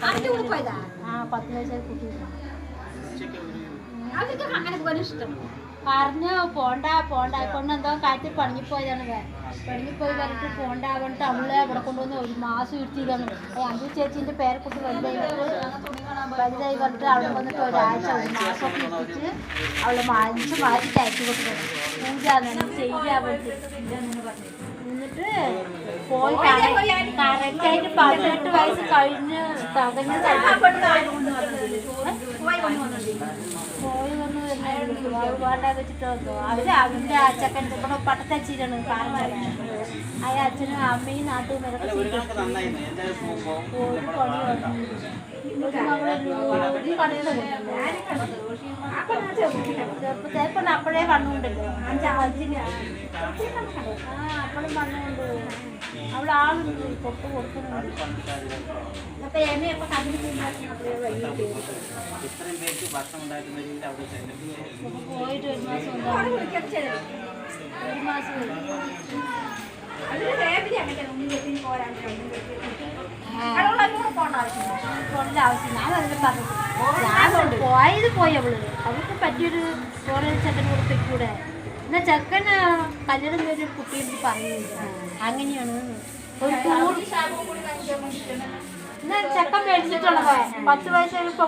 10 വയസ്സായി കുട്ടി ഇഷ്ടം പറഞ്ഞു പോണ്ട കൊണ്ടെന്തോ കാര്യത്തിൽ പണിങ്ങിപ്പോയതാണ്. പണിങ്ങിപ്പോയി പറഞ്ഞിട്ട് പോണ്ടാവന്നിട്ട് അവളെ ഇവിടെ കൊണ്ടുവന്ന് 1 മാസം ഇരുത്തിയതാണ്. അഞ്ചു ചേച്ചീൻ്റെ പേരക്കുട്ടി വലുതായി പറഞ്ഞിട്ട് അവിടെ വന്നിട്ട് ഒരാഴ്ച 1 മാസമൊക്കെ ഇരുത്തിച്ച് അവളെ മാറ്റിട്ട് അയച്ചു കൊടുക്കണം. പൂജ ചെയ്യാൻ വേണ്ടി എന്നിട്ട് പോയി കറക്റ്റായിട്ട് 18 വയസ്സ് കഴിഞ്ഞ് പോയി വന്ന് വേണ്ട വെച്ചിട്ട് വന്നു. അവൻ്റെ അച്ഛക്കൻ ഇവിടെ പട്ടത്തച്ചിട്ടാണ് കാരണം ആ അച്ഛനും അമ്മയും നാട്ടുകാരൊക്കെ ഒരു പണി വന്നു. ഒരു കടയിൽ ചെറുപ്പത്തേപ്പം അപ്പോഴേ കണ്ണുണ്ടല്ലോ അപ്പോഴും കണ്ണുണ്ട്. അവിടെ ആളുണ്ട് പൊട്ട് കൊടുക്കുന്നുണ്ട്. അപ്പൊ എമ്മയൊക്കെ കണ്ണിൽ പോയിട്ട് 1 മാസം 1 മാസം പോകേണ്ട ആവശ്യം ഞാൻ അതിൽ പറഞ്ഞു. ഞാൻ പോയി അവൾക്ക് പറ്റിയൊരു ഫോറിൻ ചെക്കൻ കൊടുത്തേക്കൂടെ എന്നാൽ ചെക്കന് കല്യാണം ഒരു കുട്ടിയെടുത്ത് പറയുന്നില്ല. അങ്ങനെയാണ് ഒരു എന്നാൽ ചെക്കൻ മേടിച്ചിട്ടുള്ളത് 10 വയസ്സ്